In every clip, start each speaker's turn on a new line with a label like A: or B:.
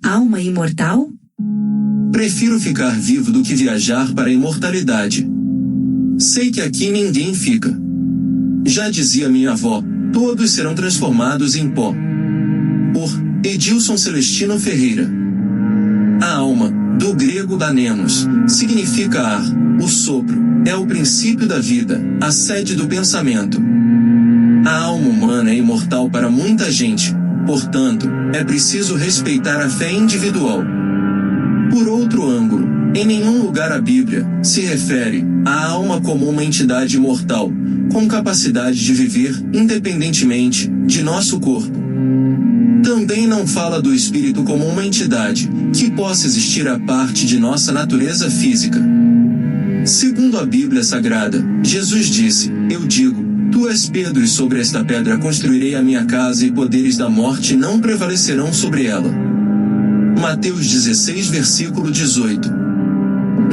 A: Alma imortal?
B: Prefiro ficar vivo do que viajar para a imortalidade. Sei que aqui ninguém fica. Já dizia minha avó, todos serão transformados em pó. Por Edilson Celestino Ferreira. A alma, do grego anemos, significa ar, o sopro, é o princípio da vida, a sede do pensamento. A alma humana é imortal para muita gente, portanto, é preciso respeitar a fé individual. Por outro ângulo, em nenhum lugar a Bíblia se refere à alma como uma entidade imortal, com capacidade de viver independentemente de nosso corpo. Também não fala do espírito como uma entidade que possa existir à parte de nossa natureza física. Segundo a Bíblia Sagrada, Jesus disse: Eu digo, tu és Pedro e sobre esta pedra construirei a minha casa e poderes da morte não prevalecerão sobre ela. Mateus 16 versículo 18.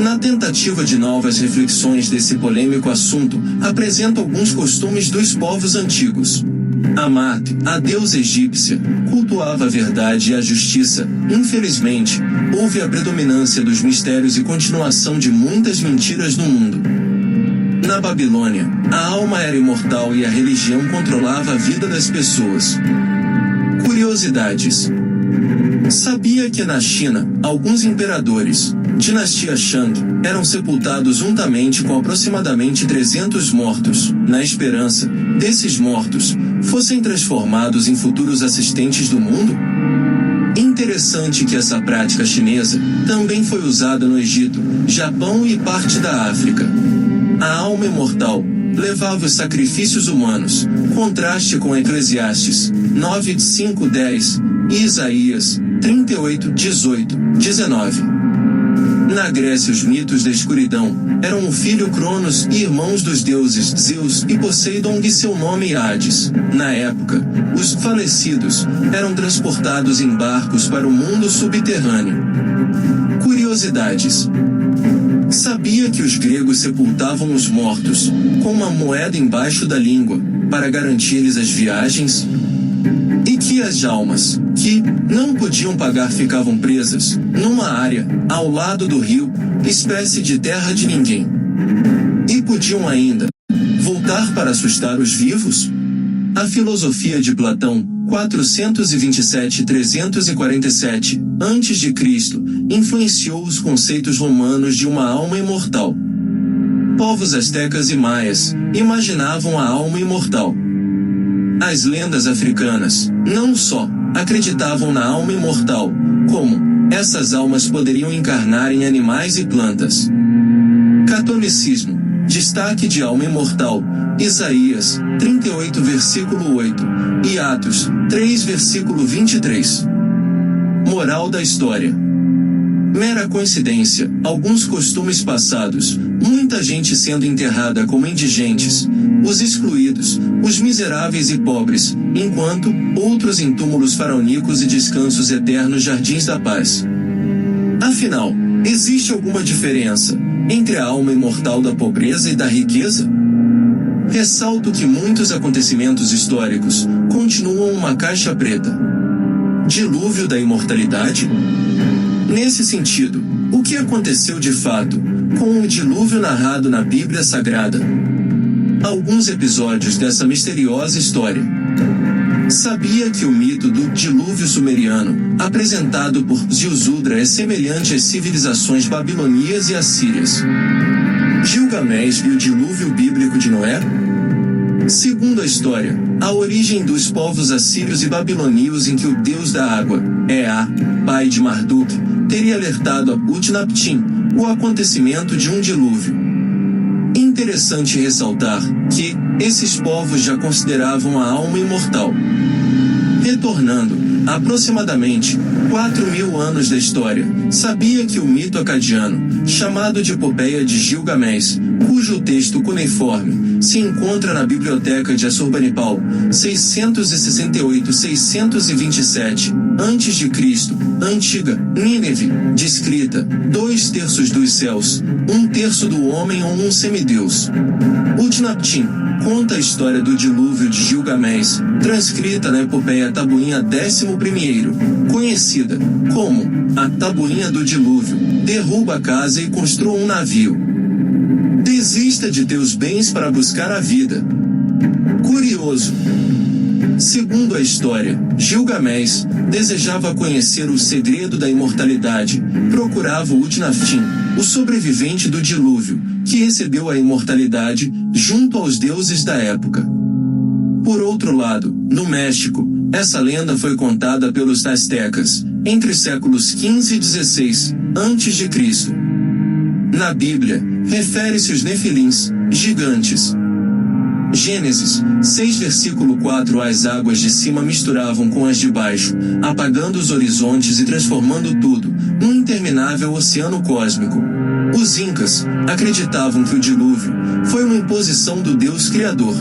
B: Na tentativa de novas reflexões desse polêmico assunto, apresenta alguns costumes dos povos antigos. Amat, a deusa egípcia, cultuava a verdade e a justiça. Infelizmente, houve a predominância dos mistérios e continuação de muitas mentiras no mundo. Na Babilônia, a alma era imortal e a religião controlava a vida das pessoas. Curiosidades. Sabia que na China, alguns imperadores, dinastia Shang, eram sepultados juntamente com aproximadamente 300 mortos, na esperança desses mortos fossem transformados em futuros assistentes do mundo? Interessante que essa prática chinesa também foi usada no Egito, Japão e parte da África. A alma imortal levava os sacrifícios humanos, contraste com Eclesiastes 9, 5, 10 e Isaías 38, 18, 19. Na Grécia os mitos da escuridão eram o filho Cronos e irmãos dos deuses Zeus e Poseidon e seu nome Hades. Na época, os falecidos eram transportados em barcos para o mundo subterrâneo. Curiosidades. Sabia que os gregos sepultavam os mortos com uma moeda embaixo da língua para garantir-lhes as viagens? E que as almas, que não podiam pagar, ficavam presas numa área ao lado do rio, espécie de terra de ninguém. E podiam ainda voltar para assustar os vivos? A filosofia de Platão, 427-347 a.C., influenciou os conceitos romanos de uma alma imortal. Povos astecas e maias imaginavam a alma imortal. As lendas africanas, não só, acreditavam na alma imortal, como essas almas poderiam encarnar em animais e plantas. Catolicismo, destaque de alma imortal, Isaías 38 versículo 8 e Atos 3 versículo 23. Moral da história. Mera coincidência, alguns costumes passados, muita gente sendo enterrada como indigentes, os excluídos, os miseráveis e pobres, enquanto outros em túmulos faraônicos e descansos eternos jardins da paz. Afinal, existe alguma diferença entre a alma imortal da pobreza e da riqueza? Ressalto que muitos acontecimentos históricos continuam uma caixa preta. Dilúvio da imortalidade? Nesse sentido, o que aconteceu de fato com o dilúvio narrado na Bíblia Sagrada? Alguns episódios dessa misteriosa história. Sabia que o mito do dilúvio sumeriano, apresentado por Ziusudra, é semelhante às civilizações babilônias e assírias? Gilgamesh e o dilúvio bíblico de Noé? Segundo a história, a origem dos povos assírios e babilônios em que o deus da água, Ea, pai de Marduk, teria alertado a Utnapishtim o acontecimento de um dilúvio. Interessante ressaltar que esses povos já consideravam a alma imortal. Retornando, aproximadamente 4.000 anos da história, sabia que o mito acadiano, chamado de Epopeia de Gilgamesh, cujo texto cuneiforme se encontra na Biblioteca de Assurbanipal, 668-627 a.C., antiga Nínive, descrita, 2/3 dos céus, 1/3 do homem ou um semideus. Utnapishtim conta a história do dilúvio de Gilgamés, transcrita na epopeia Tabuinha 11º, conhecida como a Tabuinha do Dilúvio. Derruba a casa e construa um navio. Desista de teus bens para buscar a vida. Curioso. Segundo a história, Gilgamés desejava conhecer o segredo da imortalidade, procurava o Utnapishtim, o sobrevivente do dilúvio, que recebeu a imortalidade junto aos deuses da época. Por outro lado, no México, essa lenda foi contada pelos astecas, entre os séculos XV e XVI a.C. Na Bíblia, refere-se aos nefilins, gigantes. Gênesis 6 versículo 4. As águas de cima misturavam com as de baixo, apagando os horizontes e transformando tudo num interminável oceano cósmico. Os incas acreditavam que o dilúvio foi uma imposição do Deus Criador.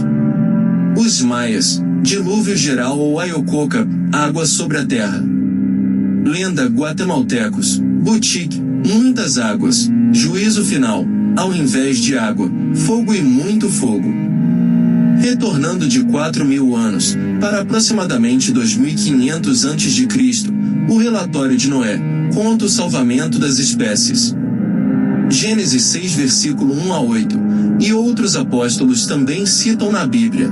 B: Os maias, dilúvio geral ou Ayococa, água sobre a terra. Lenda guatemaltecos, Butique, muitas águas, juízo final, ao invés de água, fogo e muito fogo. Retornando de 4.000 anos, para aproximadamente 2.500 a.C., o relatório de Noé conta o salvamento das espécies. Gênesis 6 versículo 1 a 8, e outros apóstolos também citam na Bíblia.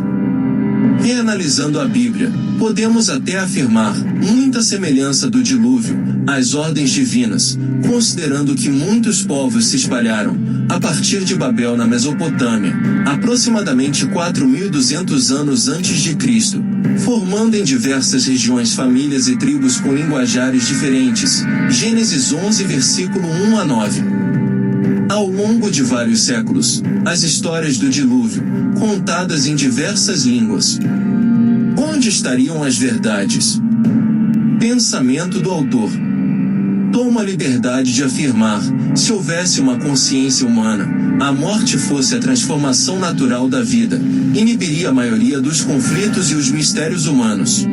B: Reanalisando a Bíblia, podemos até afirmar muita semelhança do dilúvio às ordens divinas, considerando que muitos povos se espalharam, a partir de Babel na Mesopotâmia, aproximadamente 4.200 anos antes de Cristo, formando em diversas regiões famílias e tribos com linguajares diferentes. Gênesis 11 versículo 1 a 9. Ao longo de vários séculos, as histórias do dilúvio, contadas em diversas línguas. Onde estariam as verdades? Pensamento do autor. Toma a liberdade de afirmar, se houvesse uma consciência humana, a morte fosse a transformação natural da vida, inibiria a maioria dos conflitos e os mistérios humanos.